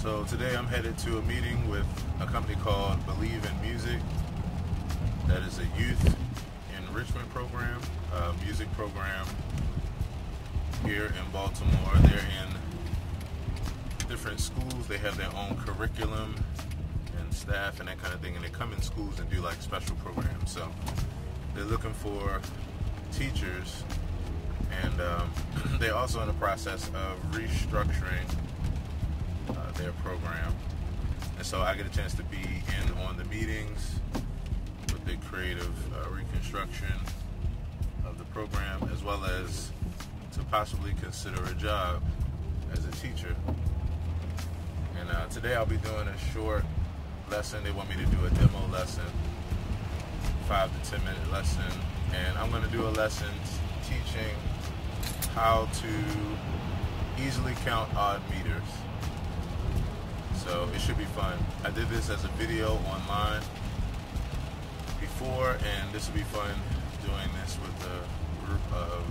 So today I'm headed to a meeting with a company called Believe in Music. That is a youth enrichment program, music program here in Baltimore. They're in different schools. They have their own curriculum and staff and that kind of thing, and they come in schools and do like special programs. So they're looking for teachers, and they're also in the process of restructuring their program. And so I get a chance to be in on the meetings with the creative reconstruction of the program, as well as to possibly consider a job as a teacher. And today I'll be doing a short lesson. They want me to do a demo lesson, 5 to 10 minute lesson, and I'm going to do a lesson teaching how to easily count odd meters. So it should be fun. I did this as a video online before, and this will be fun doing this with a group of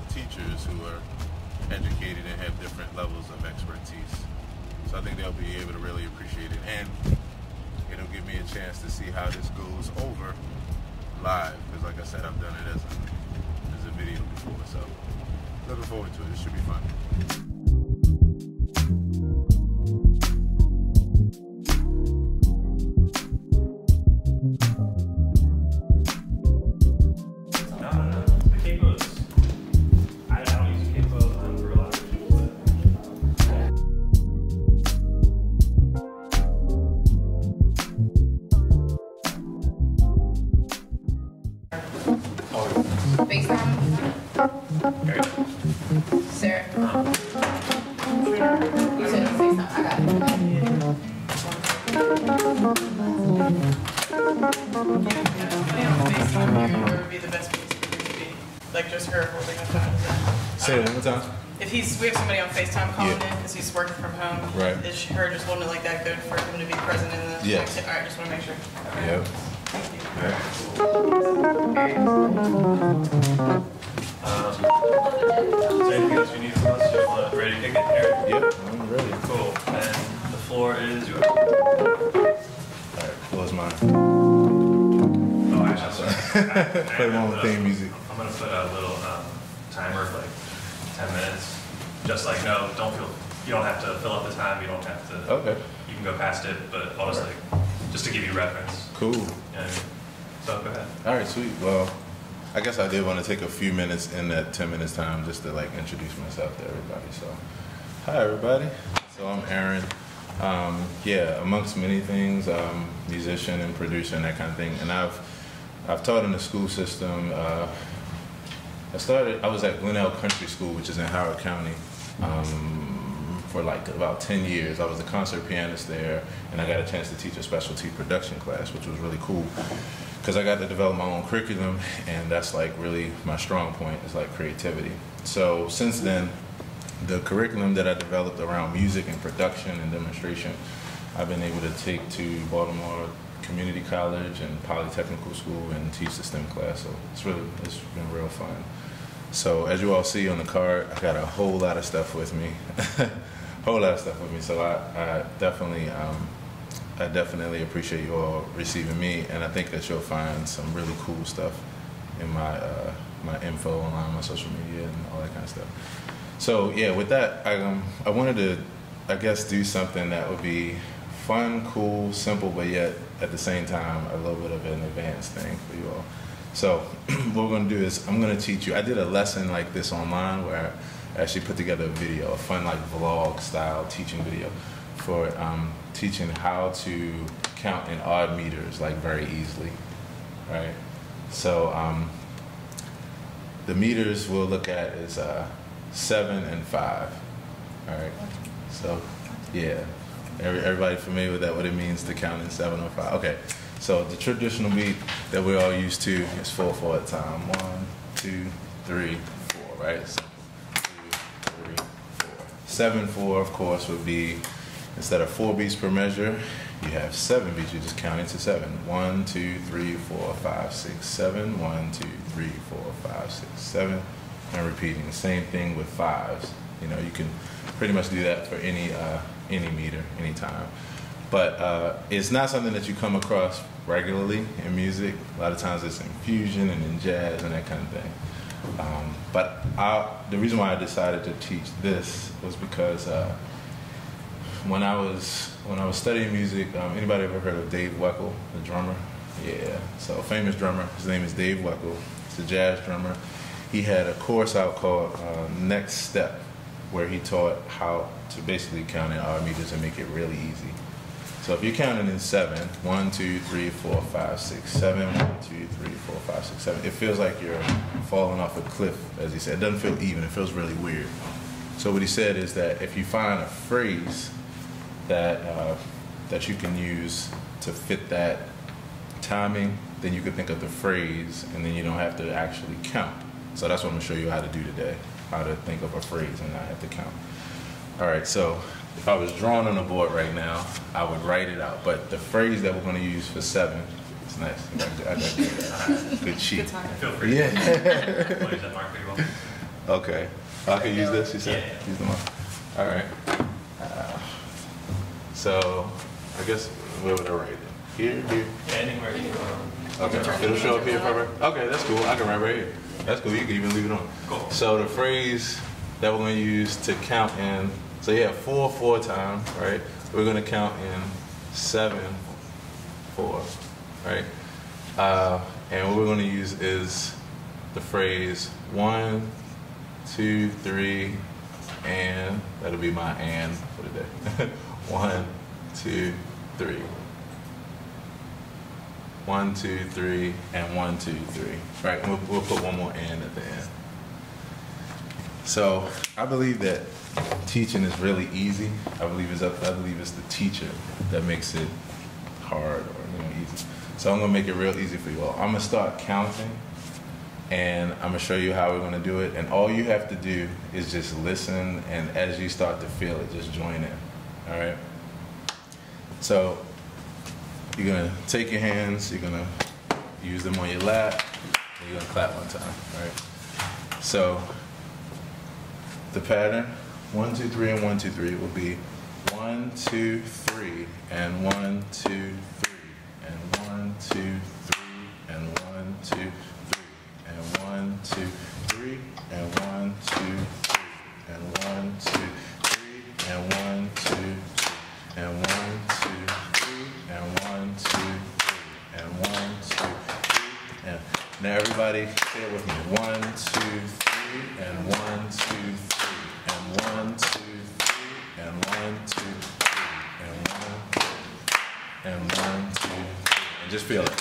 teachers who are educated and have different levels of expertise. So I think they'll be able to really appreciate it, and it'll give me a chance to see how this goes over live, because like I said, I've done it as a video before. So looking forward to it. It should be fun. Sarah. You said FaceTime. I got it. FaceTime here, where would be the best place for you to be? Like just her holding a phone. Say it one more time. If we have somebody on FaceTime calling in because he's working from home, right? Is her just holding it like that good for him to be present in the? Yes. All right, just want to make sure. Okay. Yep. Thank you. Is there anything else you need from us? Just ready to kick it, Aaron? Yep, I'm ready. Cool. And the floor is yours. Alright, close mine. Oh, actually, Play my own theme music. I'm going to put a little timer of like 10 minutes. Just like, no, you don't have to fill up the time. You don't have to. Okay. You can go past it, but honestly, just to give you reference. Cool. Yeah. So go ahead. Alright, sweet. Well, I guess I did want to take a few minutes in that 10 minutes time just to like introduce myself to everybody. So, hi everybody. So I'm Aaron. Yeah, amongst many things, musician and producer and that kind of thing. And I've taught in the school system. I was at Gwinnell Country School, which is in Howard County, for like about 10 years. I was a concert pianist there, and I got a chance to teach a specialty production class, which was really cool, because I got to develop my own curriculum, and that's like really my strong point, is like creativity. So since then, the curriculum that I developed around music and production and demonstration, I've been able to take to Baltimore Community College and Polytechnical School and teach the STEM class. So it's been real fun. So as you all see on the card, I got a whole lot of stuff with me, So I definitely appreciate you all receiving me, and I think that you'll find some really cool stuff in my my info online, my social media, and all that kind of stuff. So yeah, with that, I wanted to, I guess, do something that would be fun, cool, simple, but yet at the same time a little bit of an advanced thing for you all. So what we're going to do is I'm going to teach you. I did a lesson like this online where I actually put together a video, a fun like vlog style teaching video for teaching how to count in odd meters like very easily, right? So the meters we'll look at is 7 and 5, all right? So yeah, everybody familiar with that, what it means to count in 7 or 5? Okay, so the traditional beat that we're all used to is 4/4 at a time. 1, 2, 3, 4, right? So 2, 3, 4. 7/4, of course, would be, instead of 4 beats per measure, you have 7 beats. You just count into 7. 1, 2, 3, 4, 5, 6, 7. 1, 2, 3, 4, 5, 6, 7. And repeating the same thing with 5s. You know, you can pretty much do that for any meter, anytime. But it's not something that you come across regularly in music. A lot of times it's in fusion and in jazz and that kind of thing. But the reason why I decided to teach this was because when I was studying music, anybody ever heard of Dave Weckl, the drummer? Yeah, so famous drummer. His name is Dave Weckl. He's a jazz drummer. He had a course out called Next Step, where he taught how to basically count in our meters and make it really easy. So if you're counting in 7, 1, 2, 3, 4, 5, 6, 7, 1, 2, 3, 4, 5, 6, 7, it feels like you're falling off a cliff, as he said. It doesn't feel even, it feels really weird. So what he said is that if you find a phrase that you can use to fit that timing, then you can think of the phrase and then you don't have to actually count. So that's what I'm gonna show you how to do today, how to think of a phrase and not have to count. All right, so if I was drawing on a board right now, I would write it out. But the phrase that we're going to use for 7, it's nice. I got good sheet. Good time. Feel free to use that mark pretty well. Okay. I can use this, you said? Yeah. Use the mark. All right. So I guess, where would I write it? Here? Yeah, anywhere you go. Okay. It'll show up here if I write? Okay, that's cool. I can write right here. That's cool. You can even leave it on. Cool. So the phrase that we're going to use to count in, so yeah, 4 times, right? We're going to count in 7, 4, right? And what we're going to use is the phrase 1, 2, 3, and that'll be my and for the day. 1, 2, 3. 1, 2, 3, and 1, 2, 3. Right, and we'll put one more and at the end. So I believe that teaching is really easy. I believe it's the teacher that makes it hard or easy. So I'm gonna make it real easy for you all. I'm gonna start counting, and I'm gonna show you how we're gonna do it. And all you have to do is just listen, and as you start to feel it, just join in. All right. So you're gonna take your hands. You're gonna use them on your lap. And you're gonna clap one time. All right. So the pattern, 1, 2, 3, and 1, 2, 3 will be 1, 2, 3, and 1, 2, 3, and 1, 2, 3, and 1, 2, 3, and 1, 2, 3, and 1, 2, 3, and 1, 2, 3, and 1, 2, 3, and 1, 2, 3, and 1, 2, 3, and 1, 2, 3, and now everybody say it with me. 1, 2, 3, and 1, 2, 3. And 1, 2, 3, and 1, 2, 3, and 1, and 1, 2, 3, and just feel it. 2,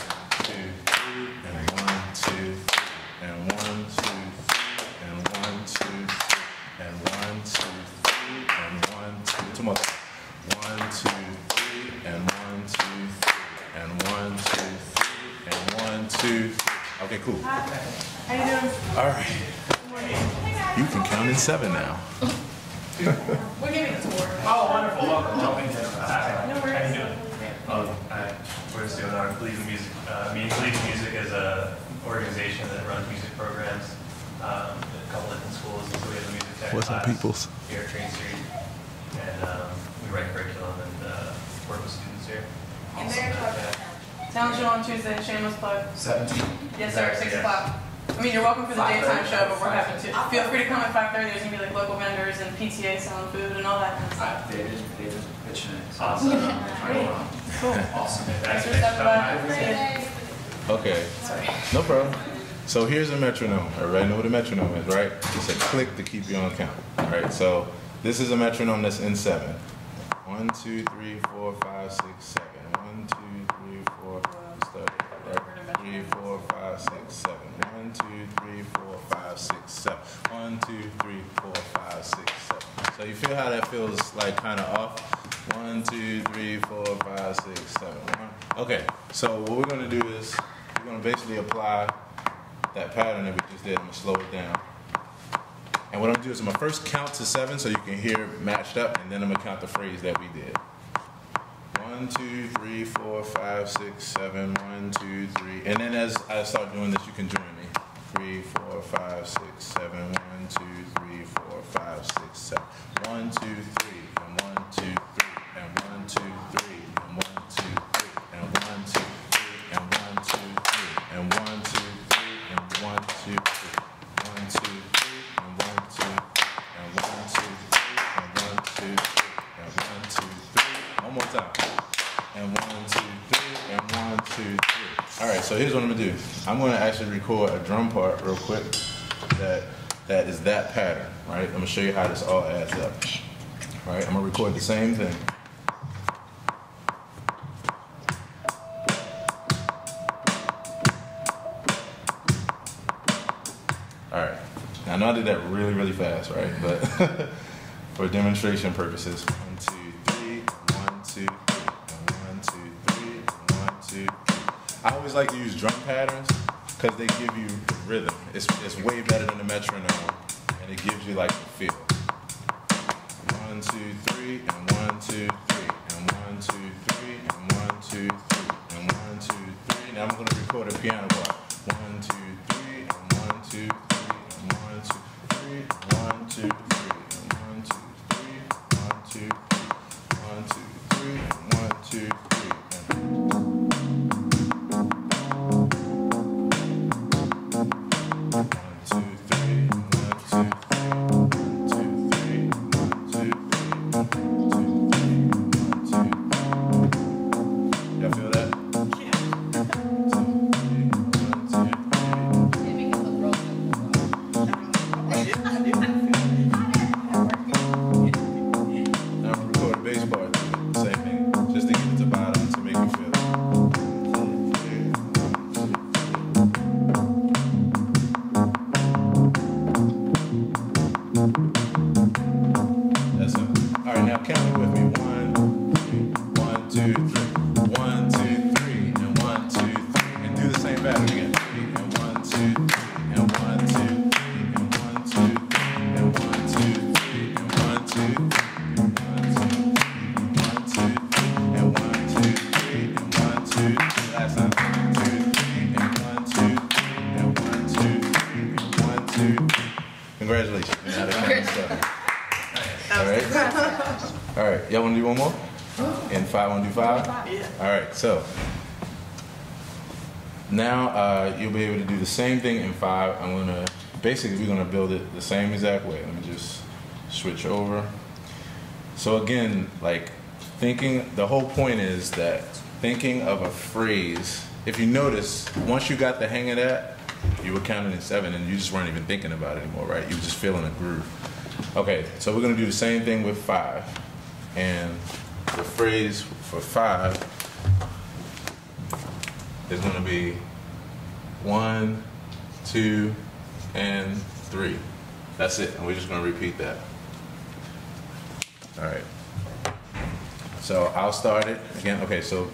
3, and 1, 2, 3, and 1, 2, 3, and 1, 2, 3, and 1, 2, 3, and 1, 2. Two more. 1, 2, 3, and 1, 2, 3, and 1, 2, 3, and 1, 2. Okay, cool. How you doing? All right. You can count in 7 now. We're giving a tour. Oh, wonderful. Welcome. No How you worries. doing? We're just doing our Believe in Music. Believe in Music is an organization that runs music programs at a couple different schools. So we have a music tech What's up, class peoples? here at Train Street. And we write curriculum and work with students here. And there, talent show on Tuesday, shameless plug. 17. Yes, sir, 6 o'clock. I mean, you're welcome for the daytime show, but we're happy to. Feel free to come at 5:30. There's gonna be like local vendors and PTA selling food and all that kind of stuff. They did pitching it. So Awesome. Cool. Awesome. Thanks for stopping by. Okay, Sorry. no problem. So here's a metronome. Everybody know what a metronome is, right? It's a click to keep you on count. All right, so this is a metronome that's in 7. 1, 2, 3, 4, 5, 6, 7. 1, 2, 3, 4. Start it, right? 3, 4, 5, 6, 7. 1, 2, 3, 4, 5, 6, 7. 1, 2, 3, 4, 5, 6, 7. So you feel how that feels like kind of off? 1, 2, 3, 4, 5, 6, 7. Okay, so what we're going to do is we're going to basically apply that pattern that we just did. I'm going to slow it down. And what I'm going to do is I'm going to first count to 7 so you can hear it matched up, and then I'm going to count the phrase that we did. 1, 2, 3, 4, 5, 6, 7. 1, 2, 3. And then as I start doing this, you can join me. 3, 4, 5, 6, 7. 1, 2, 3, 4, 5, 6, 7. 1, 2, 3, and 1, 2, 3, and 1, 2, 3, and 1, 2, 3, and 1, 2, 3, and 1, 2, 3, and 1, 2, 3, and 1, 2, 3, 1, 2, 3, and 1, 2, 3, and 1, 2, 3, and 1, 2, 3, and 1, 2, 3. One more time. And 1, 2, 3, and 1, 2, 3. All right, so here's what I'm gonna do. I'm gonna actually record a drum part real quick that is that pattern, right? I'm gonna show you how this all adds up. All right, I'm gonna record the same thing. All right, now I know I did that really, really fast, right? But for demonstration purposes, 1, 2, 3, 1, 2, 3, and 1, 2, 3, and 1, 2, 3. I always like to use drum patterns because they give you the rhythm. It's way better than the metronome, and it gives you like the feel. 1, 2, 3, and 1, 2, 3, and 1, 2, 3, and 1, 2, 3, and 1, 2, 3. Now I'm going to record a piano part. 1, 2, 3, and 1, 2, 3, and 1, 2, 3, 1, 2, 3, and 1, 2, 3, 1, 2, 3, 1, 2, 3, and 1, 2, 3. Congratulations. All right, y'all want to do one more? In 5, want to do 5? Yeah. All right, so now you'll be able to do the same thing in 5. I'm gonna basically we're gonna build it the same exact way. Let me just switch over. So again, like thinking, the whole point is that thinking of a phrase. If you notice, once you got the hang of that, you were counting in 7 and you just weren't even thinking about it anymore, right? You were just feeling a groove. Okay, so we're gonna do the same thing with 5. And the phrase for 5 is gonna be 1, 2, and 3. That's it, and we're just gonna repeat that. All right. So I'll start it again. Okay, so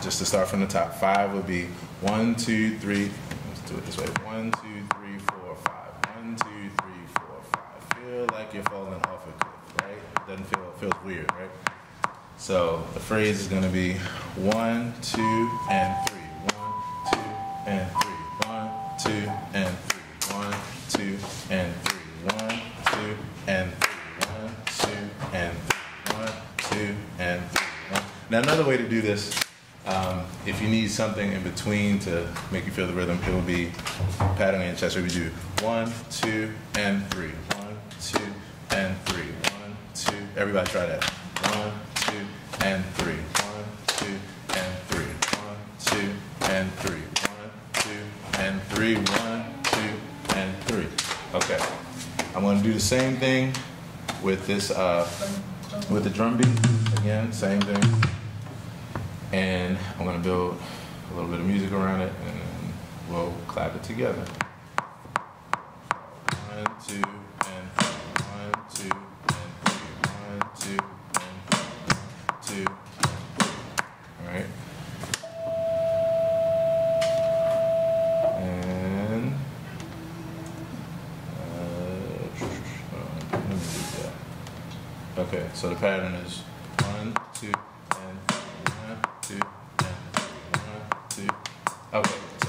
just to start from the top, 5 would be 1, 2, 3. Let's do it this way. 1, 2, 3, 4, 5. 1, 2, 3, 4, 5. Feel like you're falling off a cliff, right? It doesn't feel, it feels weird, right? So the phrase is going to be 1, 2, and 3. 1, 2, and 3. 1, 2, and 3. 1, 2, and 3. 1, 2, and 3. 1, 2, and 3. 1, 2, and 3. Now another way to do this, if you need something in between to make you feel the rhythm, it will be pattern in your chest. So we do 1, 2, and 3. 1, 2, and 3. 1, 2. Everybody try that. 1, 2, and 3. 1, 2, and 3. 1, 2, and 3. 1, 2, and 3. 1, 2, and 3. Okay. I'm going to do the same thing with this, with the drum beat. Again, same thing. And I'm going to build a little bit of music around it, and then we'll clap it together. 1, 2, and 3. 1, 2, and 3. 1, 2, and 3. 1, 2, and 3. All right. And let me do that. Okay, so the pattern is 1, 2, and 3. 1, 2, and 3. 1, 2. Okay, so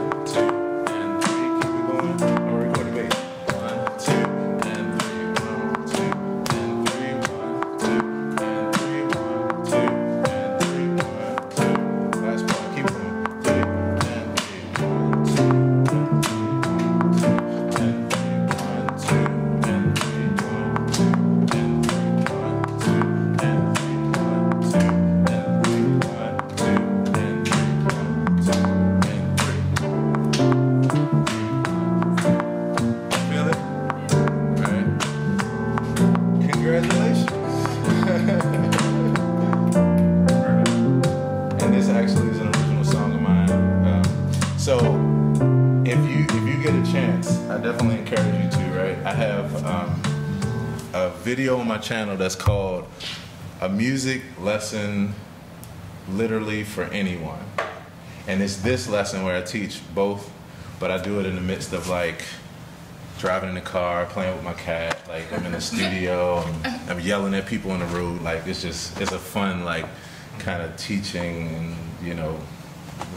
1, 2, and 3. Keep it going. I'm recording bass. 1, 2, and 3. 1, 2, and 3. 1, 2, and 3. 1, 2, and 3. 1, 2. Last part. Keep going. 3 and 3. 1, 2, and 3. 1, 2, and 3. 1, 2, and 3. 1, 2, and 3. 1, 2, and 3. 1, 2, and 3. 1, 2, and 3. 1, 2, and 3. Feel it? Alright. Congratulations. And this actually is an original song of mine. So if you get a chance, I definitely encourage you to, right? I have a video on my channel that's called A Music Lesson Literally for Anyone. And it's this lesson where I teach both, but I do it in the midst of like driving in the car, playing with my cat, like I'm in the studio, I'm yelling at people on the road, like it's a fun like kind of teaching and, you know,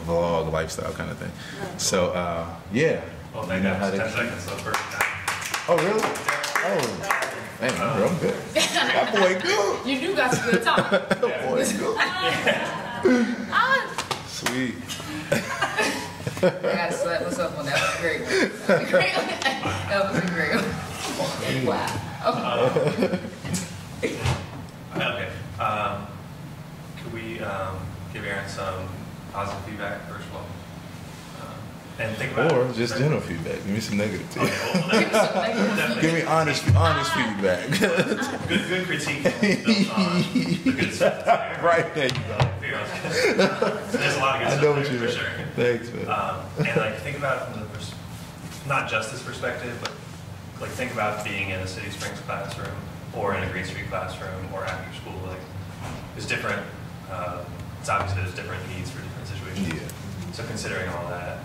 vlog lifestyle kind of thing. So yeah. Well, thank you. 10 seconds, so perfect time. Oh really? Oh man, I'm good. That boy good. You do got some good time. That boy good. Sweet. I gotta slap myself on that. Was a great one. That was a great one. That was a great one. Wow. Okay. Could we give Aaron some positive feedback first of all? And think about Or just general feedback. Give me some negative too. Okay, well, definitely. Give me honest feedback. Good critique. Built on the good stuff that's there. Right there you go. There's a lot of good I stuff know what there, you for mean. sure. Thanks, man. And like think about it from the not just this perspective, but like think about being in a City Springs classroom or in a Green Street classroom or after school. Like there's different. It's obvious that there's different needs for different situations. Yeah. So considering all that,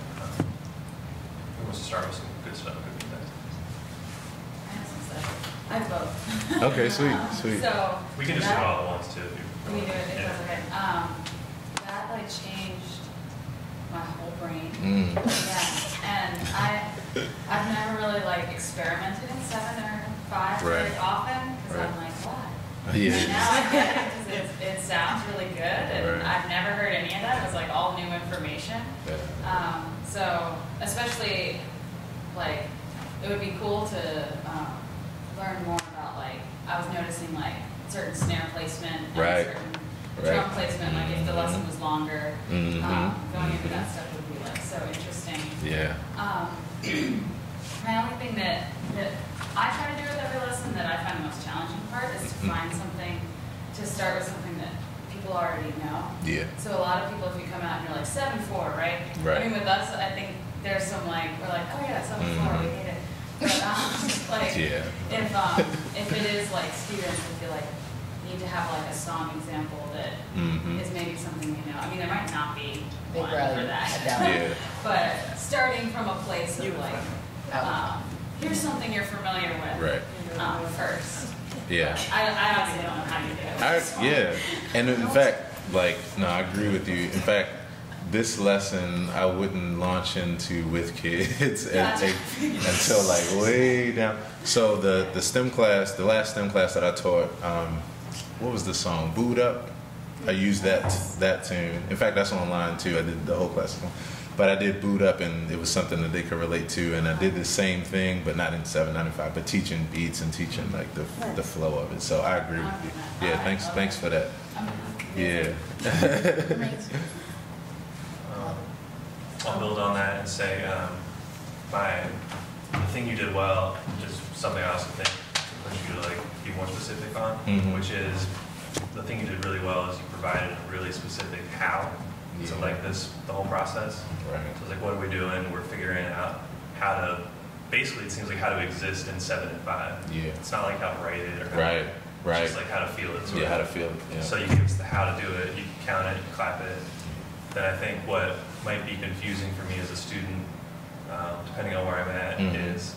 who wants to start with some good stuff? Good feedback? I have both. Okay, sweet. So We can just do it all at once too. we can do it if Yeah. that's okay. That like changed my whole brain. Yeah, and I've never really like experimented in 7 or 5 very Right. often because Right. I'm like, why? Yeah. And now I get it because it sounds really good, and Right. I've never heard any of that. It was like all new information. Yeah. So especially like it would be cool to learn more about like I was noticing like certain snare placement and Right. certain Right. drum placement, like if the lesson was longer, Mhm. going into that stuff would be like so interesting. Yeah. My only thing that I try to do with every lesson that I find the most challenging part is to find something, to start with something that people already know. Yeah. So a lot of people, if you come out and you're like 7/4, right? Right. I mean, with us, I think there's some like we're like, oh yeah, 7/4, we hate it. But like, Yeah. if it is like students, I feel like need to have like a song example that is maybe something you know. I mean, there might not be Big one rally, for I that. doubt it. Yeah. But starting from a place of like, here's something you're familiar with. Right. First. Yeah. I honestly don't know how you do it. Yeah. And in fact, like, no, I agree with you. In fact, this lesson I wouldn't launch into with kids until like way down. So the STEM class, the last STEM class that I taught, what was the song? Boot Up. I used that tune. In fact, that's online too. I did the whole class. But I did Boot Up, and it was something that they could relate to. And I did the same thing, but not in 795, but teaching beats and teaching like the flow of it. So I agree with you. Yeah, thanks for that. Yeah. I'll build on that and say the thing you did well, which is something I also think push you to like be more specific on, Mhm. which is the thing you did really well is you provided a really specific how to Yeah. like this, the whole process. Right. So it's like, what are we doing? We're figuring out how to, basically it seems like how to exist in 7 and 5. Yeah. It's not like how to write it or how Right. Right. It's just like how to feel it. Yeah, how to feel it. Yeah. So you give us the how to do it, you count it, you clap it. Then I think what might be confusing for me as a student, depending on where I'm at, Mhm. is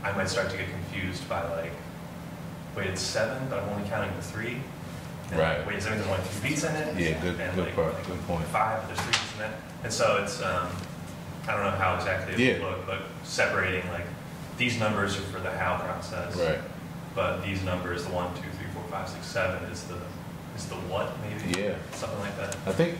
I might start to get confused by like, wait, it's 7, but I'm only counting the 3. And Right. Wait, does that mean there's only 3 beats in it? Yeah, good- And good part, good point. 5, but there's 3 beats in that. And so it's, I don't know how exactly it Yeah. would look, but separating like, these numbers are for the how process. Right. But these numbers, the 1, 2, 3, 4, 5, 6, 7, is the what maybe? Yeah. Something like that. I think,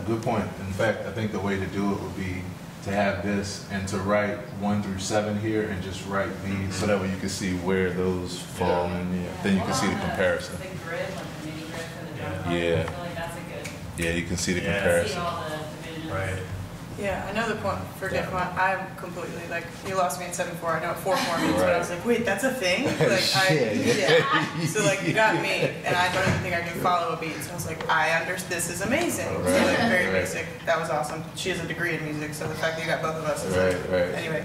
good point. In fact, I think the way to do it would be to have this and to write 1 through 7 here and just write these so that way you can see where those fall in. Yeah. Then you can see the comparison. The grid, like the mini grid for the drum Yeah. Yeah. I feel like that's a good, Yeah, you can see the Yeah. see comparison. all the divisions. Right. Yeah, I know the point. Forget Yeah. one. I'm completely like you lost me at 7-4. I know what 4-4 means, but I was like, wait, that's a thing. Like Yeah. So like you got me, and I don't even think I can follow a beat. So I was like, I understand. This is amazing. So Right, like very right. basic. That was awesome. She has a degree in music, so the fact that you got both of us is Right, like, right. anyway.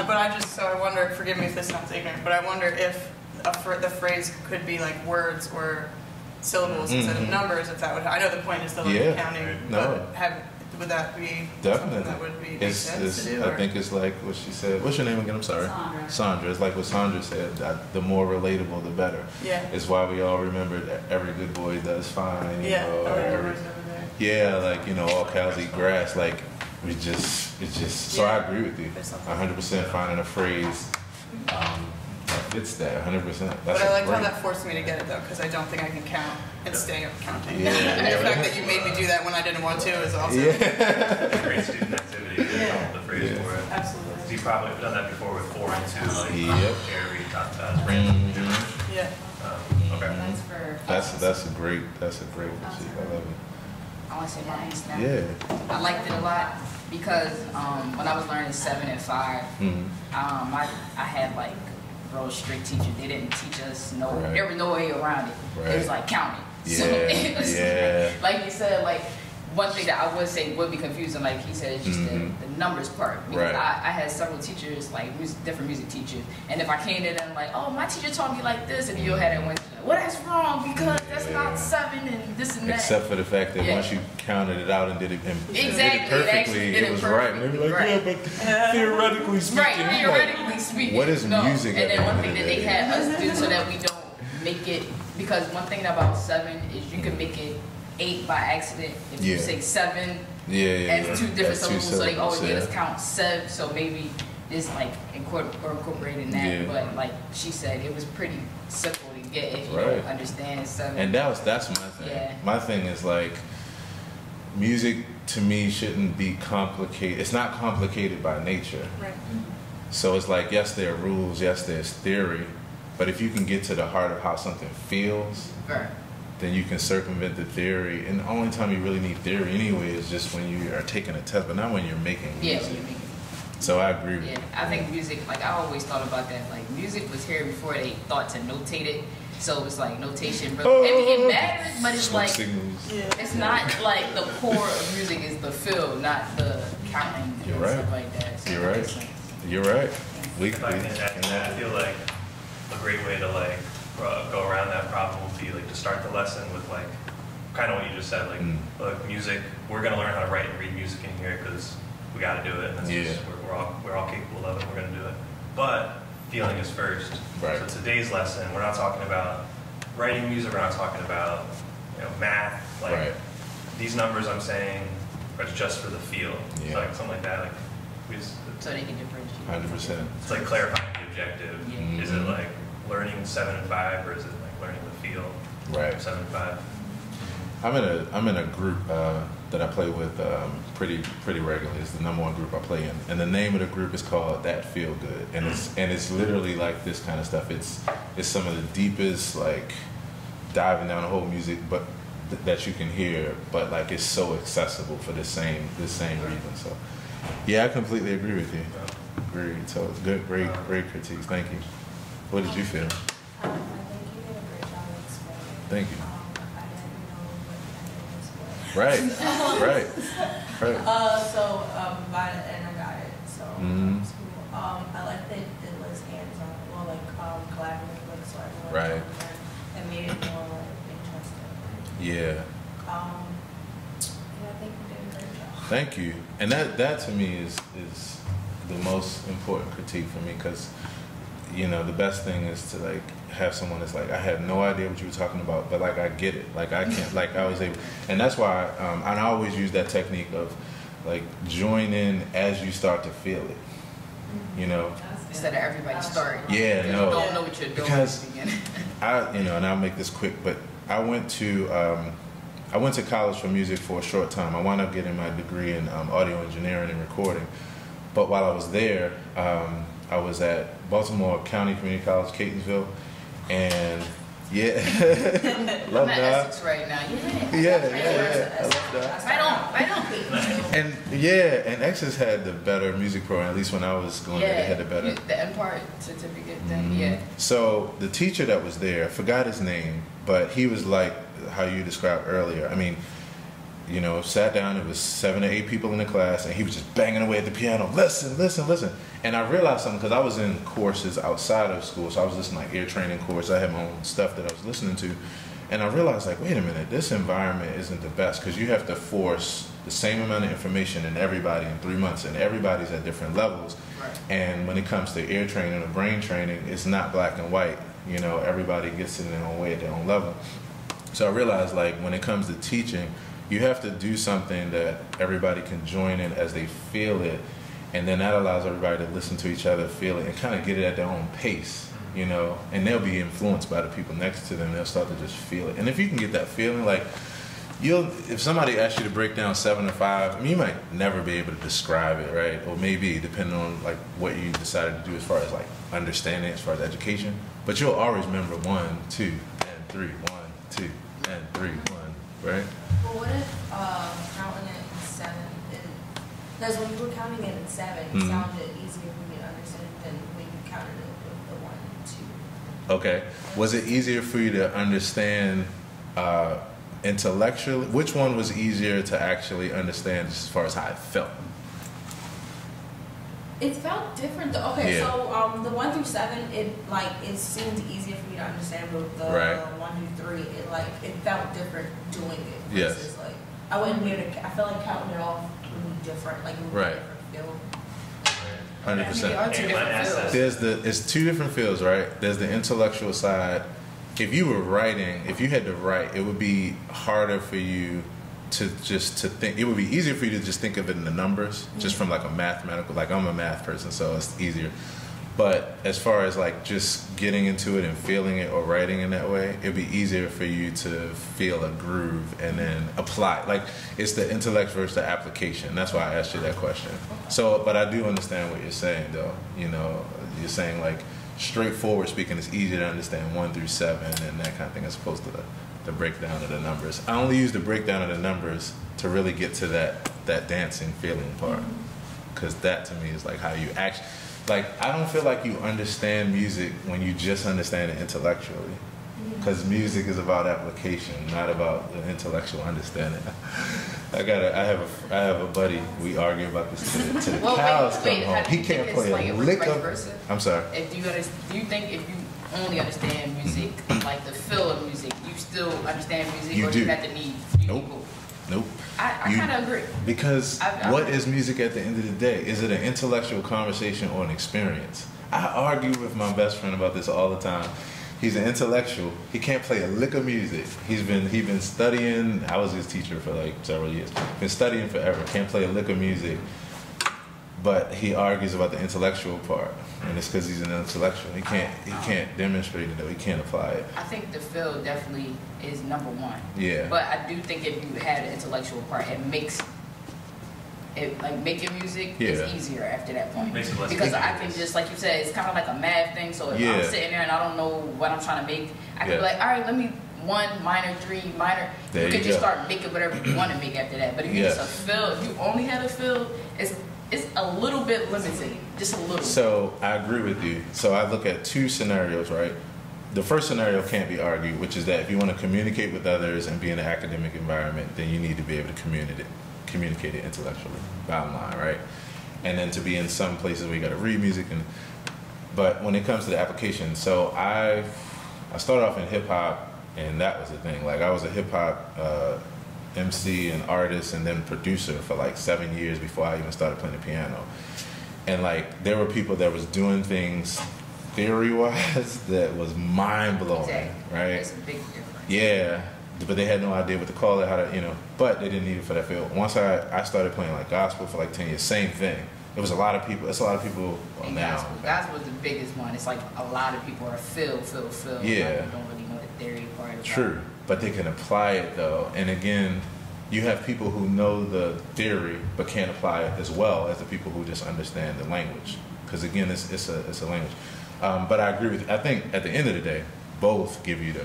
But I wonder. Forgive me if this sounds ignorant, but I wonder if the phrase could be like words or syllables instead of Mhm. numbers. If that would. I know the point is still like Yeah. counting, No. but would that be Definitely. something that would be make It's, sense to do? I or- think it's like what she said. What's your name again? I'm sorry. Sandra. Sandra. It's like what Sandra said. That the more relatable, the better. Yeah. It's why we all remember that every good boy does fine. You Yeah. know, Oh, or yeah, every- Roy's over there. yeah, like, you know, all cows eat grass. Like, it's just, so I Yeah. agree with you. There's something. 100% finding a phrase that fits that, 100%. But I liked how great. that forced me to get it though, because I don't think I can count and stay up counting. Yeah, And yeah. the fact that you made me do that when I didn't want to is also Yeah. Great student activity. Yeah. Come up with the phrase Yeah. for it. absolutely. You probably have done that before with 4 and 2, like Yep. Gary talked about his random Mhm. Yeah. Okay. That's for. That's a great critique. I love I want to say my piece now. it. Yeah. I liked it a lot because when I was learning 7 and 5, Mhm. I had like real strict teachers. They didn't teach us Right. there was no way around it. It was Right. like counting. So Yeah, it was yeah. like you said, like one thing that I would say would be confusing, like he said, is just Mhm. the numbers part. Because Right. I had several teachers, like different music teachers, and if I came to them like, oh, my teacher taught me like this, and you'll have that one, well, that's wrong because that's Yeah. not 7 and this and that. Except for the fact that Yeah. once you counted it out and did it, and Exactly, did it it actually perfectly, did it it was right. And they were like, yeah, perfectly, but theoretically speaking, Right, I'm like, theoretically speaking. what is music at And the then one end thing of that the they day? had us do so that we don't make it, because one thing about 7 is you can make it 8 by accident. If you Yeah. say 7 yeah, as two different That's two syllables, so they always syllables, get us yeah. count 7, so maybe it's like incorporating that. Yeah. But like she said, it was pretty simple to get if you Right. don't understand 7. And that's my thing. Yeah. My thing is like, music to me shouldn't be complicated. It's not complicated by nature. Right. So it's like, yes, there are rules, yes, there's theory, but if you can get to the heart of how something feels, Right. then you can circumvent the theory. And the only time you really need theory anyway is just when you are taking a test, but not when you're making Yeah, music. when you make it. So I agree with Yeah, you. I think music, like I always thought about that, like music was here before they thought to notate it, so it was like notation, really, it matters, but it's Smoke like, signals. Yeah. it's not like the core of music is the feel, not the counting You're and right. stuff like that. So You're right. it's like- You're right. If I can add to that, I feel like a great way to like go around that problem would be like to start the lesson with like kind of what you just said, like Mm. look, music. We're gonna learn how to write and read music in here because we got to do it. And that's Yeah. just, we're all capable of it. We're gonna do it. But feeling is first. Right. So today's lesson, we're not talking about writing music. We're not talking about math. Like Right. these numbers I'm saying are just for the feel. Yeah. So, like something like that. Like we just, So they can differentiate. 100%. it's like clarifying the objective. Yeah. Is it like learning 7 and 5, or is it like learning the feel Right. of 7 and 5? I'm in a group that I play with pretty regularly. It's the #1 group I play in, and the name of the group is called That Feel Good, and it's literally like this kind of stuff. It's some of the deepest, like diving down the whole music, but that you can hear, but like it's so accessible for the same reason. So yeah, I completely agree with you. Agreed. So it's good, great critiques. Thank you. What did you feel? Thank you. I didn't know what Right. Right. And I got it. So Mhm. it's cool. I like that it was hands-on, well, like collaborative, like so everyone Right. could learn. It made it more like interesting. Yeah. Yeah, I think we did a great job. Thank you. And that to me is the most important critique for me, because you know the best thing is to like have someone that's like, I had no idea what you were talking about, but like I get it. Like I can't, like I was able, and that's why and I always use that technique of like join in as you start to feel it. You know. Instead of everybody starting. Yeah, Because no. You don't know what you're doing Because at the beginning. and I'll make this quick, but I went to college for music for a short time. I wound up getting my degree in audio engineering and recording. But while I was there, I was at Baltimore County Community College, Catonsville, and yeah, love I'm at that. Essex right now. Yeah, I love that. Right on. And and Essex had the better music program. At least when I was going there, they had the better. The Empire certificate thing. Mhm. Yeah. So the teacher that was there, I forgot his name, but he was like how you described earlier. I mean, you know, sat down, it was 7 to 8 people in the class, and he was just banging away at the piano. Listen, listen, listen. And I realized something, because I was in courses outside of school, so I was listening to like ear training course. I had my own stuff that I was listening to. And I realized, like, wait a minute, this environment isn't the best, because you have to force the same amount of information in everybody in 3 months, and everybody's at different levels. Right. And when it comes to ear training or brain training, it's not black and white. You know, everybody gets in their own way at their own level. So I realized, like, when it comes to teaching, you have to do something that everybody can join in as they feel it, and then that allows everybody to listen to each other, feel it, and kind of get it at their own pace, you know, and they'll be influenced by the people next to them. They'll start to just feel it. And if you can get that feeling, like, if somebody asks you to break down 7 or 5, I mean, you might never be able to describe it, right? Or maybe, depending on like what you decided to do as far as like understanding, as far as education, but you'll always remember 1, 2, and 3, 1, 2, and 3, 1, right? Well, what if counting it in 7? Because when you were counting it in 7, it Mhm. sounded easier for me to understand than when you counted it with the 1 and 2. Okay. Was it easier for you to understand intellectually? Which one was easier to actually understand as far as how it felt? It felt different though. Okay, Yeah. so the 1 through 7, it seemed easier for me to understand, but the Right. 1 through 3, it felt different doing it. Yes. Versus, like, I wouldn't be able to. I felt like counting it off would be different. Like it would be Right. a different feel. 100%. They are two different fields. It's 2 different fields, right? There's the intellectual side. If you were writing, if you had to write, it would be harder for you to think. It would be easier for you to just think of it in the numbers, just from like a mathematical, like I'm a math person, so it's easier. But as far as like just getting into it and feeling it or writing in that way, it'd be easier for you to feel a groove and then apply. Like it's the intellect versus the application. That's why I asked you that question. So, but I do understand what you're saying though. You know, you're saying like straightforward speaking, it's easier to understand 1 through 7 and that kind of thing as opposed to the breakdown of the numbers. I only use the breakdown of the numbers to really get to that dancing feeling part, because that to me is like how you actually, like I don't feel like you understand music when you just understand it intellectually, because music is about application, not about the intellectual understanding. I have a buddy, we argue about this to the Well, cows wait, come how home. do He you can't think play it's like a it works lick vice of. versa? I'm sorry. Do you think if you only understand music, like the feel of music, you still understand music, You or do. you have to need Nope. both? Nope. I You- kind of agree. Because I- what is music at the end of the day? Is it an intellectual conversation or an experience? I argue with my best friend about this all the time. He's an intellectual. He can't play a lick of music. He's been studying. I was his teacher for like several years. Been studying forever. Can't play a lick of music. But he argues about the intellectual part, and it's because he's an intellectual. He can't demonstrate it, or he can't apply it. I think the feel definitely is number 1. Yeah. But I do think if you had an intellectual part, it makes it like making music Yeah. is easier after that point. Makes it less Because I can tedious. just, like you said, it's kind of like a math thing. So if Yeah. I'm sitting there and I don't know what I'm trying to make, I can Yeah. be like, all right, let me 1 minor 3 minor. There you can you just go. start making whatever you want to make after that. But if you Yes. just a feel, if you only had a feel, it's a little bit limited, just a little. So I agree with you. So I look at 2 scenarios, right? the first scenario can't be argued, which is that if you want to communicate with others and be in an academic environment, then you need to be able to communicate it intellectually, bottom line, right? And then to be in some places where you got to read music. But when it comes to the application, so I started off in hip hop, and that was the thing. Like I was a hip hop MC and artist and then producer for like 7 years before I even started playing the piano. And like there were people that was doing things theory-wise that was mind-blowing, Exactly. right? It's a big difference. Yeah, but they had no idea what to call it, how to, but they didn't need it for that field. Once I started playing like gospel for like 10 years, same thing. It was a lot of people, it's a lot of people And now. gospel is the biggest one. It's like a lot of people are filled. Yeah. Like, don't really know the theory part of it. True, but they can apply it though. And again, you have people who know the theory but can't apply it as well as the people who just understand the language. Because again, it's a language. But I agree with you. I think at the end of the day, both give you the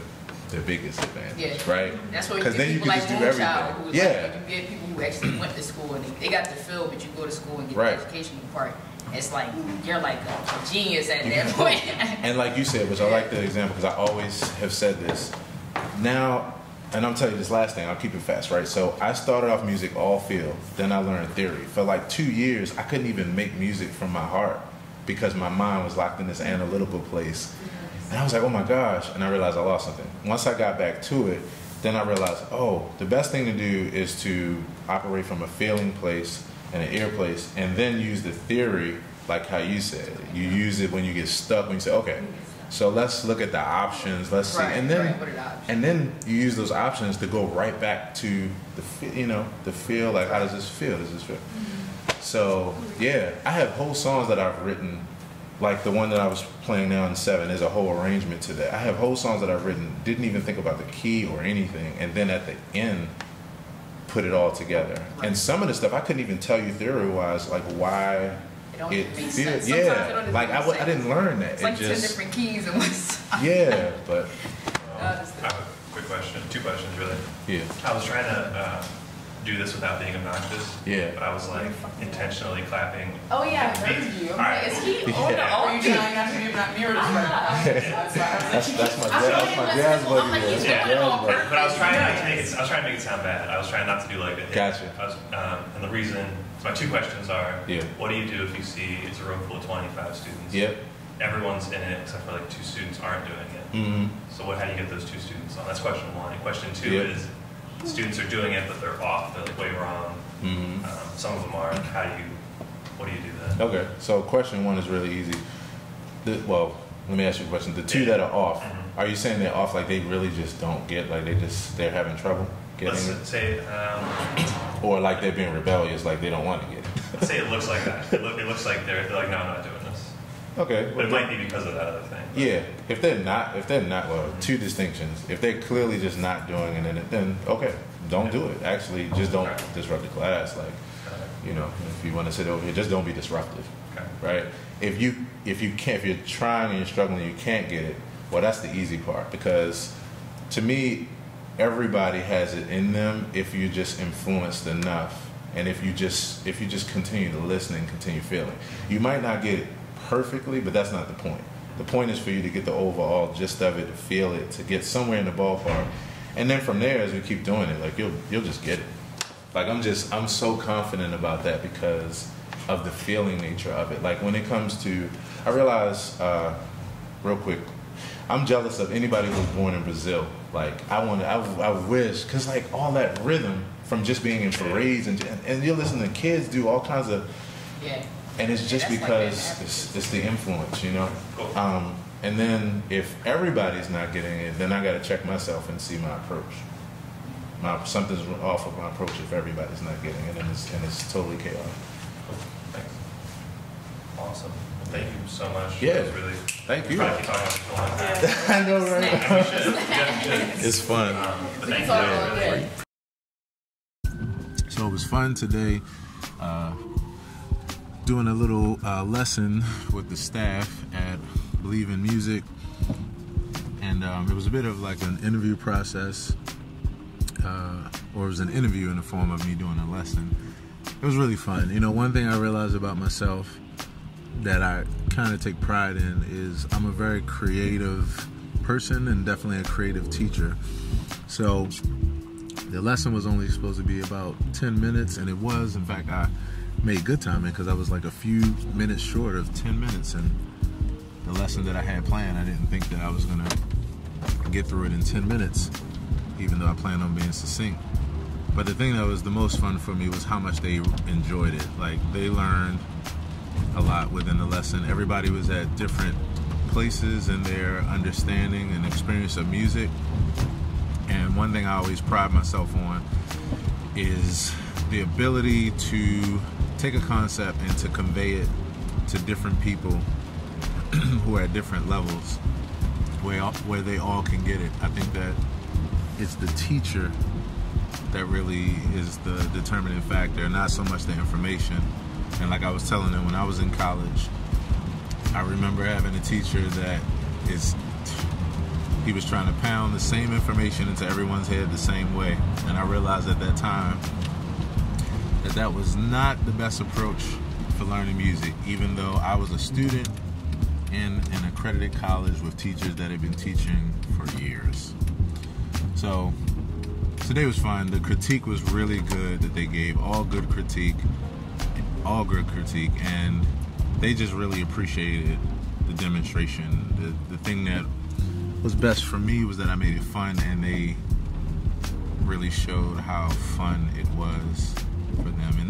biggest advantage, right? That's what you Because get then you people can like just do Moonchild, everything. who's Yeah. like, you get people who actually went to school and they got the feel, but you go to school and get Right. the educational part. It's like you're like a genius at that point. And like you said, which I like the example because I always have said this. Now, and I'm telling you this last thing, I'll keep it fast, right? So I started off music all field, then I learned theory. For like 2 years, I couldn't even make music from my heart because my mind was locked in this analytical place. And I was like, oh my gosh, and I realized I lost something. Once I got back to it, then I realized, oh, the best thing to do is to operate from a feeling place and an ear place, and then use the theory like how you said. You use it when you get stuck, when you say, okay, so let's look at the options, let's see. Right, And then, what are the options? and then you use those options to go right back to the feel, like how does this feel? So yeah, I have whole songs that I've written, like the one that I was playing now in 7, there's a whole arrangement to that. I have whole songs that I've written, didn't even think about the key or anything, and then at the end, put it all together. And some of the stuff I couldn't even tell you theory-wise, like why don't it even make feels. sense. Sometimes it don't Yeah, even like make I sense. didn't learn that. It's like it 10 just, different keys in one song. yeah, but I have a quick question, 2 questions really. yeah, I was trying to do this without being obnoxious. Yeah. But I was like intentionally clapping. Oh yeah, I heard you. I'm Alright, like, is cool. he on the Yeah. Are you old trying not to be not mirror that's my jazz buddy. I'm like, That's he's my doing it jazz on buddy. purpose. But I was trying not to make it. I was trying to make it sound bad. I was trying not to do like a hit. Gotcha. I was, and the reason. So my 2 questions are: Yeah. What do you do if you see it's a room full of 25 students? Yep. Everyone's in it except for like 2 students aren't doing it. Mm-hmm. So how do you get those 2 students on? That's question 1. And question 2 Yeah. is: students are doing it, but they're off. They're like way wrong. Mm-hmm. Some of them are. What do you do then? Okay, so question 1 is really easy. Well, let me ask you a question. The 2 that are off, are you saying they're off like they really just don't get, like they're having trouble getting Let's it? say. Or like they're being rebellious, like they don't want to get it? Let's say it looks like that. It looks like they're like, no, I'm not doing this. Okay. But it might be because of that other thing. Yeah, if they're not, well, 2 distinctions. If they're clearly just not doing it, then okay, don't do it. Actually, just don't disrupt the class. Like, if you want to sit over here, just don't be disruptive, Okay. right? If you're trying and you're struggling and you can't get it, well, that's the easy part, because to me, everybody has it in them if you just influenced enough, and if you just continue to listen and continue feeling. You might not get it perfectly, but that's not the point. The point is for you to get the overall gist of it, to feel it, to get somewhere in the ballpark, and then from there, as we keep doing it, like you'll just get it. Like I'm so confident about that because of the feeling nature of it. Like when it comes to, I realize, real quick, I'm jealous of anybody who's born in Brazil. Like I wish, cause like all that rhythm from just being in parades and you're listening to kids do all kinds of, Yeah. and it's just That's like because that it's the influence, Cool. And then if everybody's not getting it, then I got to check myself and see my approach. Something's off with my approach if everybody's not getting it, and it's totally chaotic. Thanks. Awesome. Well, thank you so much. Yeah. It was really. Thank you. Probably keep talking about this for a long time. I know, right? And we should. Yeah, we should. It's fun. But thank It's you. all Really. good. So it was fun today, doing a little lesson with the staff at Believe in Music, and it was a bit of like an interview process, or it was an interview in the form of me doing a lesson. It was really fun. One thing I realized about myself that I kind of take pride in is I'm a very creative person and definitely a creative teacher. So the lesson was only supposed to be about 10 minutes, and it was. In fact, I made good timing because I was like a few minutes short of 10 minutes, and the lesson that I had planned, I didn't think that I was going to get through it in 10 minutes, even though I planned on being succinct. But the thing that was the most fun for me was how much they enjoyed it. Like, they learned a lot within the lesson. Everybody was at different places in their understanding and experience of music. And one thing I always pride myself on is the ability to take a concept and to convey it to different people who are at different levels, where they all can get it. I think that it's the teacher that really is the determining factor, not so much the information. And like I was telling them, when I was in college, I remember having a teacher that he was trying to pound the same information into everyone's head the same way. And I realized at that time that was not the best approach for learning music, even though I was a student in an accredited college with teachers that had been teaching for years. So today was fun. The critique was really good that they gave, all good critique, and they just really appreciated the demonstration. The thing that was best for me was that I made it fun, and they really showed how fun it was for them. And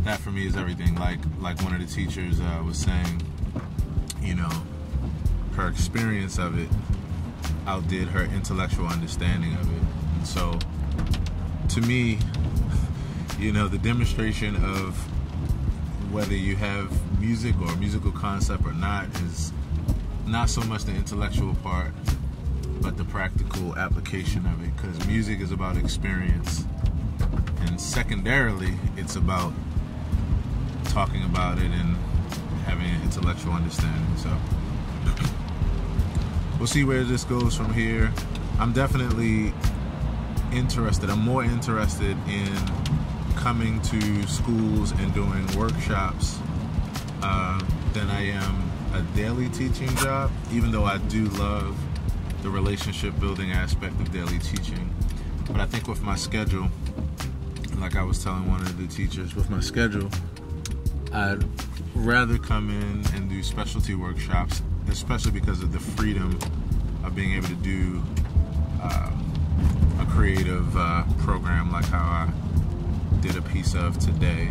that for me is everything. Like one of the teachers was saying, you know, her experience of it outdid her intellectual understanding of it. And so to me, you know, the demonstration of whether you have music or a musical concept or not is not so much the intellectual part, but the practical application of it, because music is about experience, and secondarily it's about talking about it and having an intellectual understanding. So we'll see where this goes from here. I'm definitely interested. I'm more interested in coming to schools and doing workshops than I am a daily teaching job, even though I do love the relationship building aspect of daily teaching. But I think with my schedule, like I was telling one of the teachers, with my schedule, I'd rather come in and do specialty workshops, especially because of the freedom of being able to do a creative program like how I did a piece of today.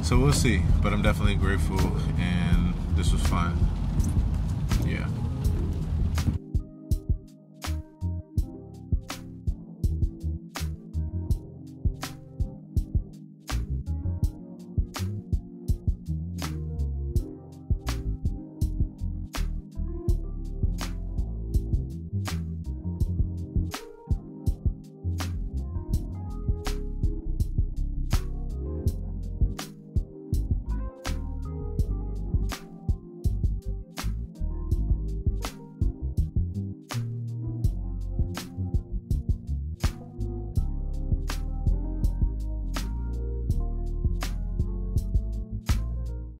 So we'll see, but I'm definitely grateful, and this was fun.